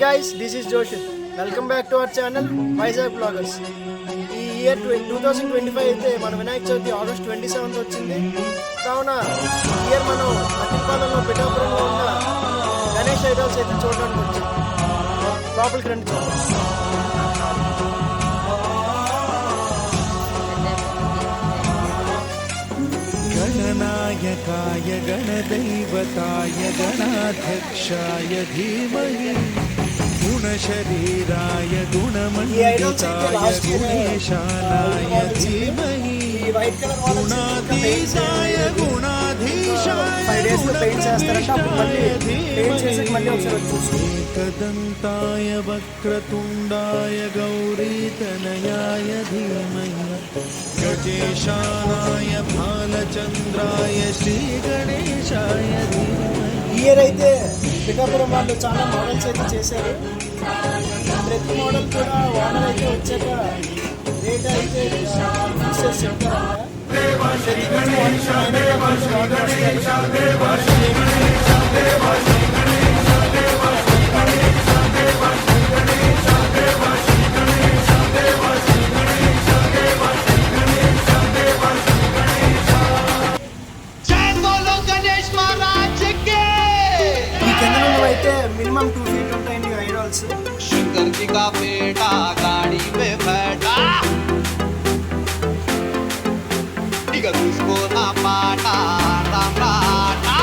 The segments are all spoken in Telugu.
guys, this is Joshit. Welcome back to our channel Vizag Vloggers. ఈ ఇయర్ 2025 అయితే మన వినాయక చవితి ఆగస్ట్ 27 వచ్చింది. కావున ఈ ఇయర్ మనం అతిపాలలో పిఠాపురంలో ఉన్న గణేష్ ఐడల్స్ అయితే చూడడానికి వచ్చాం. లోపలికి రండి చూద్దాం. गणनायकाय गणदैवताय गणाध्यक्षाय धीमहि गुणशरीराय गुणमण्डिताय गुणेशानाय धीमहि गुणाधीशाय गुणाधीशाय एकदन्ताय वक्रतुण्डाय गौरीतनयाय धीमहि गजेशानाय भालचन्द्राय श्रीगणेशाय धीमहि. ఇయర్ అయితే పిఠాపురం వాళ్ళు చాలా మోడల్స్ అయితే చేశారు. ప్రతి మోడల్ కూడా ఓనర్ అయితే వచ్చాక రేట్ అయితే ఫిక్స్ చేసి చెప్తారంట. मिनिमम 2 फीट ఉంటాయండి ఐడల్స్. शंकर जी का बेटा गाड़ी पे बैठा ठीक है उसको ना पाटा राम राटा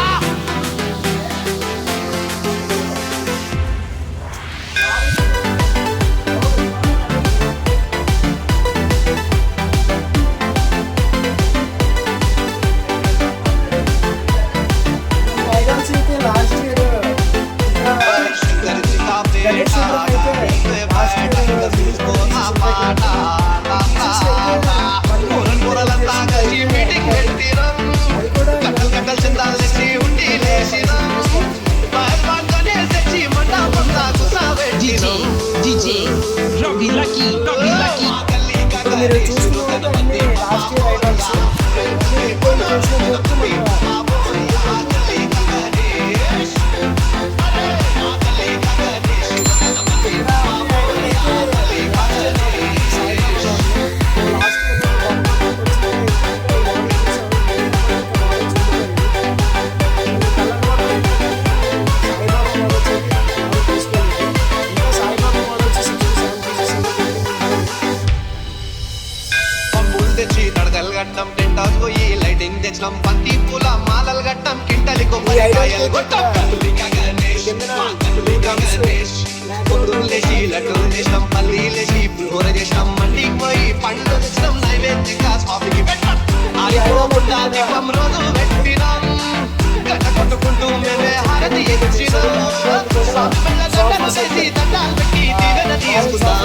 ఐడల్స్ అయితే లాస్ట్ ఇయర్ మీరు చూస్తున్నారు లాస్ట్ ఇయర్ ఐడల్స్ లైటింగ్ తెచ్చడం పంతి పూల మాలలు గట్టం కింటలి కొబ్బరికాయలు కొట్టం పొద్దులేసి లడ్డు చేసినాం పల్లి లేచి పులిహోర చేసినాం మండికి పోయి పండ్లు తెచ్చినాం నైవేద్యంగా స్వామికి పెట్టాం ఆగిపోకుండా దీపం రోజు పెట్టినాం గట్ట కొట్టుకుంటూ మేమే హారతి ఇచ్చినాం స్వామి మెల్ల చేసి దండాలు పెట్టి దీవెన తీసుకుందాం.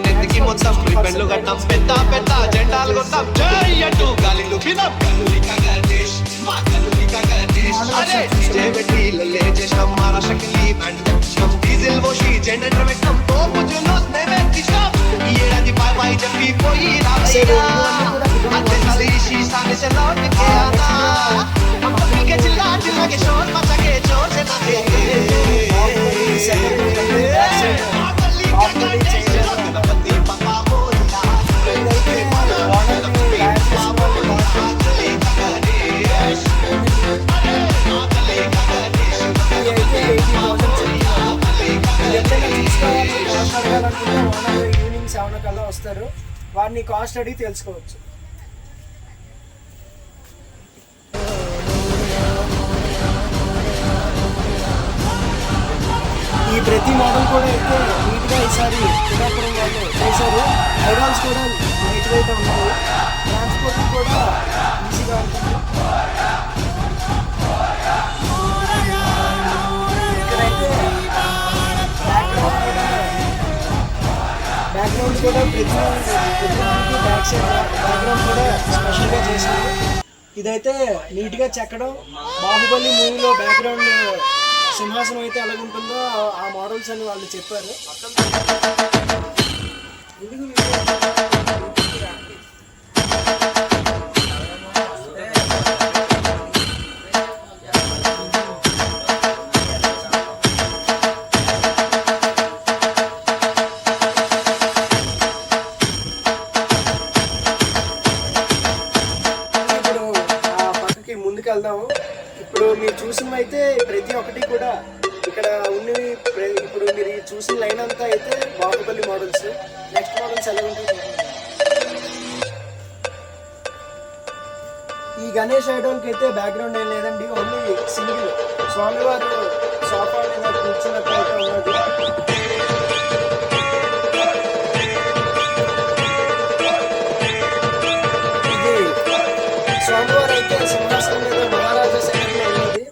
నెత్తికి మొత్తం రిబ్బన్లు కట్టాం పెద్ద పెద్ద జెండాలు కొట్టాం జై అంటూ గాలిలు వినాం అరే డీజే పెట్టి లల్లే చేసాం మహారాష్ట్రకి బ్యాండ్ తెచ్చాం డీజిల్ పోసి జెండర్ పెట్టాం తోపు జునూస్ నెమెక్కిస్తాం ఈ ఏడాది బాయ్ బాయ్ చెప్పి పోయి రాలయ్యా అదే సలీషి సానే से लौट के आना हम सभी के चिल्ला चिल्ला के शोर मचा के जोर से नाचे ఈవినింగ్ 7 కల్లా వస్తారు. వారిని కాస్ట్ అడిగి తెలుసుకోవచ్చు. ఈ ప్రతి మోడల్ కూడా అయితే నీట్గా ఈసారి పిఠాపురం వాళ్ళు చేశారు. ఐడాల్స్ కూడా లైట్ వెయిట్ ఉన్నాయి. ట్రాన్స్పోర్ట్ కూడా ఈజీగా ఉంటుంది. ఇక్కడైతే బ్యాక్గ్రౌండ్ కూడా ప్రతి బ్యాక్ సైడ్ బ్యాక్గ్రౌండ్ కూడా స్పెషల్గా చేసింది. ఇదైతే నీట్గా చెక్కడం. బాహుబలి మూవీలో బ్యాక్గ్రౌండ్ సింహాసనం అయితే ఎలాగుంటుందో ఆ మోడల్స్ అని వాళ్ళు చెప్పారు. ఇప్పుడు ఆ పక్కకి ముందుకు వెళ్దాము. ఇప్పుడు మీరు చూసినవి అయితే ప్రతి ఒక్కటి కూడా ఇక్కడ ఉన్నవి ఇప్పుడు మీరు చూసిన లైన్ అంతా అయితే బాహుబలి మోడల్స్. నెక్స్ట్ మోడల్స్ ఎలా ఉంటుంది? ఈ గణేష్ ఐడల్కి అయితే బ్యాక్గ్రౌండ్ ఏం లేదండి, ఓన్లీ సింగిల్ స్వామివారు సోఫా మీద కూర్చున్నట్టు అయితే ఉన్నది. ఇది స్వామివారు అయితే సింహాసనం మీద మహారాజా శైలిలో ఉన్నది.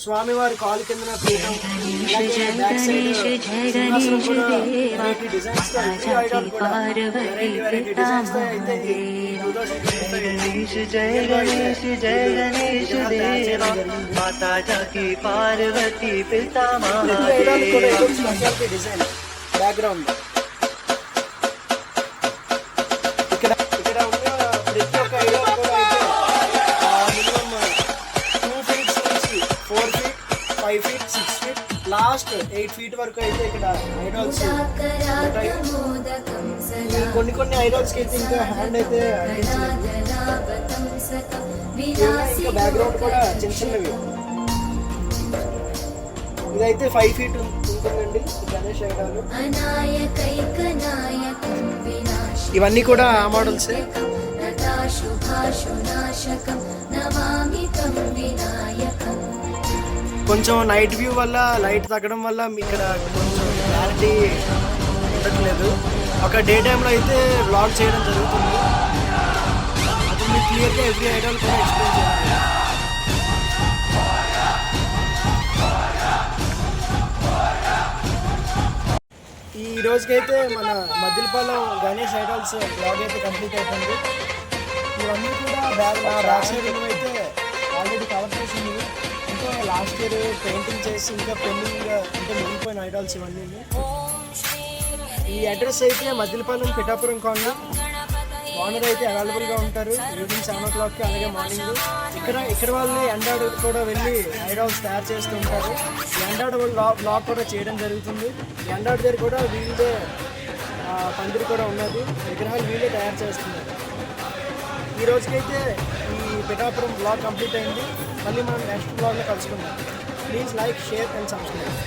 స్వామివారి కాలు కింద పీఠం, అలాగే బ్యాక్ సైడ్ సింహాసనం కూడా వెరైటీ డిజైన్స్ తో, ఈ ఐడల్ కూడా వెరైటీ డిజైన్స్ తో అయితే ఈ 2025 जय गणेश देवा माता जाकी पार्वती पिता ఐడల్ కూడా महादेव ఏదో స్పెషాలిటీ డిజైన్ బ్యాక్గ్రౌండ్. ఇక్కడ ఇక్కడ ఉన్న ప్రతి ఒక్క ఐడల్ కూడా అయితే మినిమం 2 feet నుంచి 4 feet 5 feet 6 feet last 8 feet వరకు అయితే ఇక్కడ ఐడల్స్ ఉంటాయి. ఈ కొన్ని ఐడల్స్కి అయితే ఇంకా హ్యాండ్ అయితే అంటించలేదు. ఇంకా బ్యాక్గ్రౌండ్ కూడా చిన్నవి. ఇదైతే 5 feet ఉంటుందండి ఈ గణేష్ ఐడల్. ఇవన్నీ కూడా ఆ మోడల్సే. కొంచెం నైట్ వ్యూ వల్ల లైట్ తగ్గడం వల్ల ఇక్కడ కొంచెం క్లారిటీ ఉండట్లేదు. ఒక డే టైంలో అయితే వ్లాగ్ చేయడం జరుగుతుంది. అది మీకు క్లియర్గా ఎవ్రీ ఐడల్ కూడా ఎక్స్ప్లెయిన్ చేయాలి. ఈ రోజుకైతే మన మద్దిలపాలెం గణేష్ ఐడల్స్ బ్లాగ్ అయితే కంప్లీట్ అయిపోయింది. ఇవన్నీ కూడా బ్యాక్ సైడ్ అయితే ఆల్రెడీ కవర్ చేసింది. ఇంకా లాస్ట్ ఇయర్ పెయింటింగ్ చేసి ఇంకా పెండింగ్ అంటే మిగిలిపోయిన ఐడల్స్ ఇవన్నీ. ఈ అడ్రస్ అయితే మద్దిలపాలెం పిఠాపురం కాలనీ. ఓనర్ అయితే అవైలబుల్గా ఉంటారు ఈవినింగ్ 7 o'clock, అలాగే మార్నింగ్. ఇక్కడ వాళ్ళు ఎండాడు కూడా వెళ్ళి ఐడల్స్ తయారు చేస్తూ ఉంటారు. ఎండాడు బ్లాగ్ కూడా చేయడం జరుగుతుంది. ఎండాడు దగ్గర కూడా వీళ్ళే పందిరి కూడా ఉన్నది. విగ్రహాలు వీళ్ళే తయారు చేస్తున్నారు. ఈ రోజుకైతే ఈ పిఠాపురం బ్లాగ్ కంప్లీట్ అయింది. మళ్ళీ మనం నెక్స్ట్ బ్లాగ్లో కలుసుకుందాం. Please like, share and subscribe.